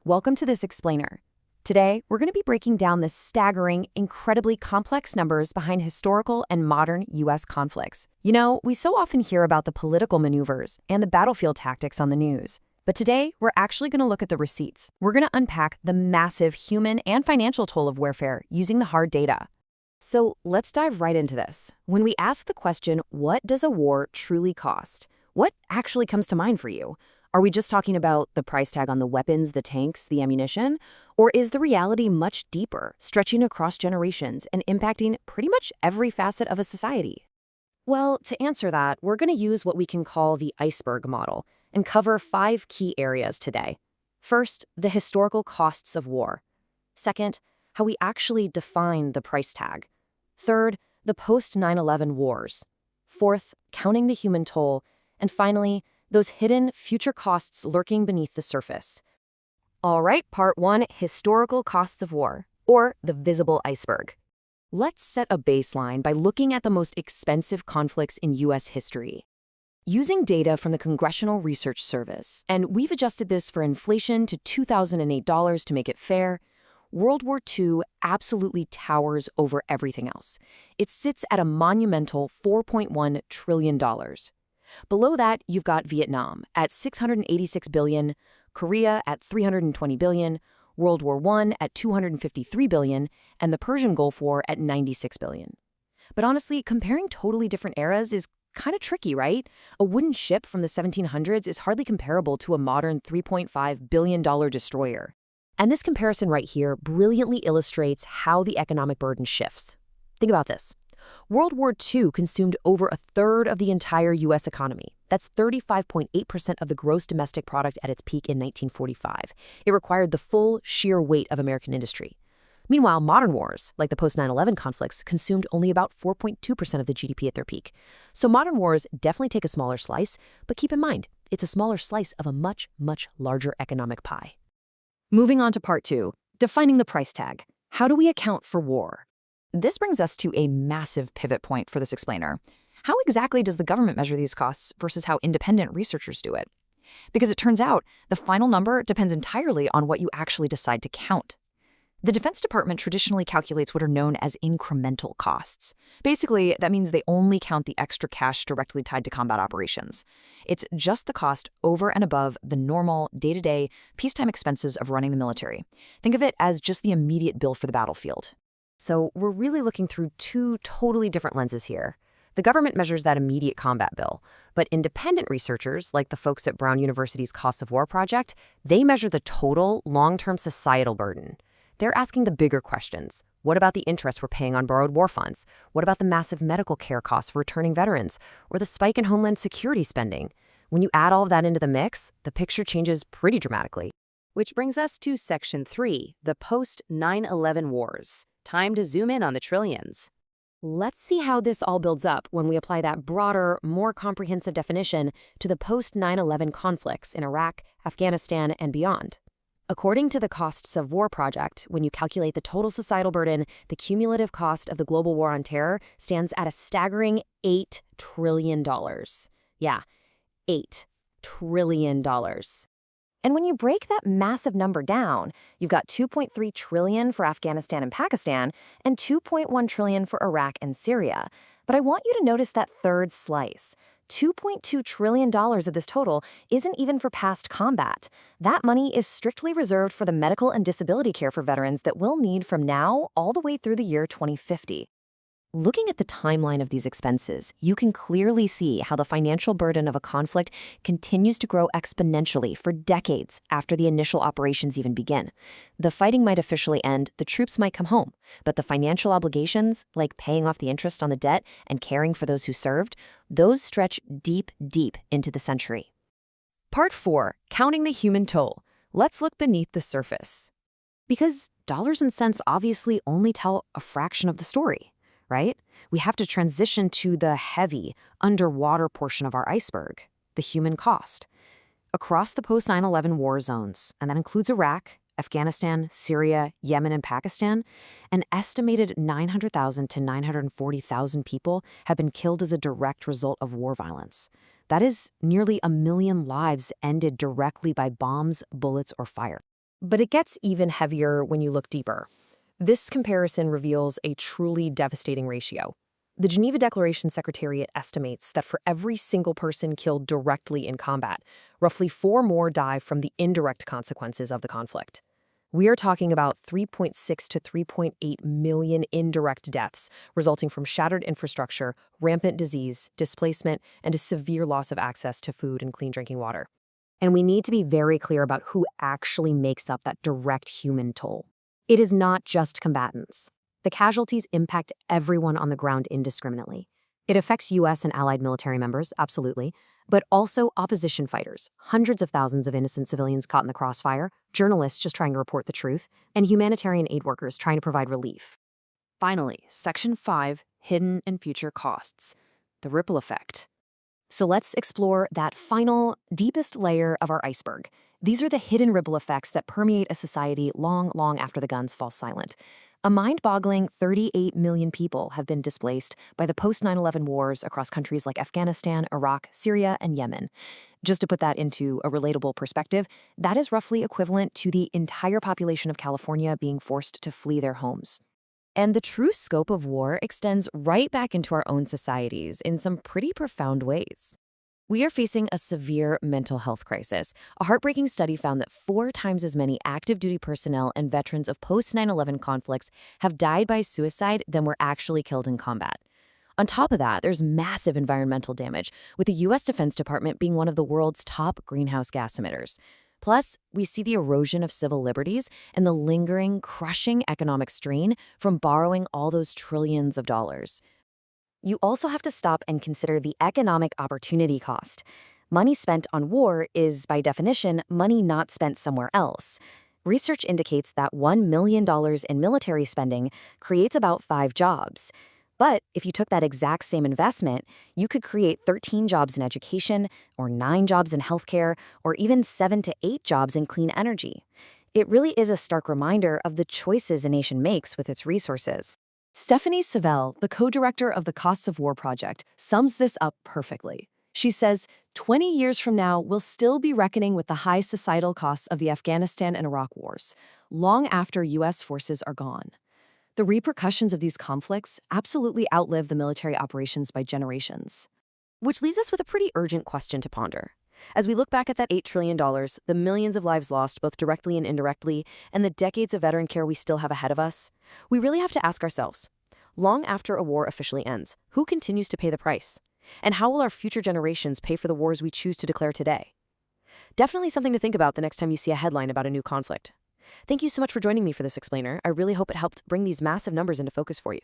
Welcome to this explainer. Today, we're going to be breaking down the staggering, incredibly complex numbers behind historical and modern U.S. conflicts. You know, we so often hear about the political maneuvers and the battlefield tactics on the news. But today, we're actually going to look at the receipts. We're going to unpack the massive human and financial toll of warfare using the hard data. So let's dive right into this. When we ask the question, what does a war truly cost? What actually comes to mind for you? Are we just talking about the price tag on the weapons, the tanks, the ammunition? Or is the reality much deeper, stretching across generations and impacting pretty much every facet of a society? Well, to answer that, we're going to use what we can call the iceberg model and cover 5 key areas today. First, the historical costs of war. Second, how we actually define the price tag. Third, the post-9/11 wars. Fourth, counting the human toll. And finally, those hidden future costs lurking beneath the surface. All right, part 1, historical costs of war, or the visible iceberg. Let's set a baseline by looking at the most expensive conflicts in U.S. history. Using data from the Congressional Research Service, and we've adjusted this for inflation to $2008 to make it fair, World War II absolutely towers over everything else. It sits at a monumental $4.1 trillion. Below that, you've got Vietnam at $686 billion, Korea at $320 billion, World War I at $253 billion, and the Persian Gulf War at $96 billion. But honestly, comparing totally different eras is kind of tricky, right? A wooden ship from the 1700s is hardly comparable to a modern $3.5 billion destroyer. And this comparison right here brilliantly illustrates how the economic burden shifts. Think about this. World War II consumed over a third of the entire U.S. economy. That's 35.8% of the gross domestic product at its peak in 1945. It required the full, sheer weight of American industry. Meanwhile, modern wars, like the post-9/11 conflicts, consumed only about 4.2% of the GDP at their peak. So modern wars definitely take a smaller slice, but keep in mind, it's a smaller slice of a much, much larger economic pie. Moving on to part 2, defining the price tag. How do we account for war? This brings us to a massive pivot point for this explainer. How exactly does the government measure these costs versus how independent researchers do it? Because it turns out the final number depends entirely on what you actually decide to count. The Defense Department traditionally calculates what are known as incremental costs. Basically, that means they only count the extra cash directly tied to combat operations. It's just the cost over and above the normal, day-to-day, peacetime expenses of running the military. Think of it as just the immediate bill for the battlefield. So we're really looking through 2 totally different lenses here. The government measures that immediate combat bill, but independent researchers, like the folks at Brown University's Cost of War project, they measure the total long-term societal burden. They're asking the bigger questions. What about the interest we're paying on borrowed war funds? What about the massive medical care costs for returning veterans? Or the spike in Homeland Security spending? When you add all of that into the mix, the picture changes pretty dramatically. Which brings us to Section 3, the post-9/11 wars. Time to zoom in on the trillions. Let's see how this all builds up when we apply that broader, more comprehensive definition to the post-9/11 conflicts in Iraq, Afghanistan, and beyond. According to the Costs of War project, when you calculate the total societal burden, the cumulative cost of the global war on terror stands at a staggering $8 trillion. Yeah, $8 trillion. And when you break that massive number down, you've got $2.3 trillion for Afghanistan and Pakistan and $2.1 trillion for Iraq and Syria. But I want you to notice that third slice. $2.2 trillion of this total isn't even for past combat. That money is strictly reserved for the medical and disability care for veterans that we'll need from now all the way through the year 2050. Looking at the timeline of these expenses, you can clearly see how the financial burden of a conflict continues to grow exponentially for decades after the initial operations even begin. The fighting might officially end, the troops might come home, but the financial obligations, like paying off the interest on the debt and caring for those who served, those stretch deep, deep into the century. Part 4, counting the human toll. Let's look beneath the surface. Because dollars and cents obviously only tell a fraction of the story. Right? We have to transition to the heavy, underwater portion of our iceberg, the human cost. Across the post-9/11 war zones, and that includes Iraq, Afghanistan, Syria, Yemen, and Pakistan, an estimated 900,000 to 940,000 people have been killed as a direct result of war violence. That is nearly 1 million lives ended directly by bombs, bullets, or fire. But it gets even heavier when you look deeper. This comparison reveals a truly devastating ratio. The Geneva Declaration Secretariat estimates that for every single person killed directly in combat, roughly 4 more die from the indirect consequences of the conflict. We are talking about 3.6 to 3.8 million indirect deaths resulting from shattered infrastructure, rampant disease, displacement, and a severe loss of access to food and clean drinking water. And we need to be very clear about who actually makes up that direct human toll. It is not just combatants. The casualties impact everyone on the ground indiscriminately. It affects U.S. and allied military members, absolutely, but also opposition fighters, hundreds of thousands of innocent civilians caught in the crossfire, journalists just trying to report the truth, and humanitarian aid workers trying to provide relief. Finally, Section 5, Hidden and Future Costs. The ripple effect. So let's explore that final, deepest layer of our iceberg. These are the hidden ripple effects that permeate a society long, long after the guns fall silent. A mind-boggling 38 million people have been displaced by the post-9/11 wars across countries like Afghanistan, Iraq, Syria, and Yemen. Just to put that into a relatable perspective, that is roughly equivalent to the entire population of California being forced to flee their homes. And the true scope of war extends right back into our own societies in some pretty profound ways. We are facing a severe mental health crisis. A heartbreaking study found that 4 times as many active duty personnel and veterans of post-9/11 conflicts have died by suicide than were actually killed in combat. On top of that, there's massive environmental damage, with the U.S. Defense Department being one of the world's top greenhouse gas emitters. Plus, we see the erosion of civil liberties and the lingering, crushing economic strain from borrowing all those trillions of dollars. You also have to stop and consider the economic opportunity cost. Money spent on war is, by definition, money not spent somewhere else. Research indicates that $1 million in military spending creates about 5 jobs. But if you took that exact same investment, you could create 13 jobs in education, or 9 jobs in healthcare, or even 7 to 8 jobs in clean energy. It really is a stark reminder of the choices a nation makes with its resources. Stephanie Savell, the co-director of the Costs of War project, sums this up perfectly. She says, 20 years from now, we'll still be reckoning with the high societal costs of the Afghanistan and Iraq wars, long after U.S. forces are gone. The repercussions of these conflicts absolutely outlive the military operations by generations. Which leaves us with a pretty urgent question to ponder. As we look back at that $8 trillion, the millions of lives lost both directly and indirectly, and the decades of veteran care we still have ahead of us, we really have to ask ourselves, long after a war officially ends, who continues to pay the price? And how will our future generations pay for the wars we choose to declare today? Definitely something to think about the next time you see a headline about a new conflict. Thank you so much for joining me for this explainer. I really hope it helped bring these massive numbers into focus for you.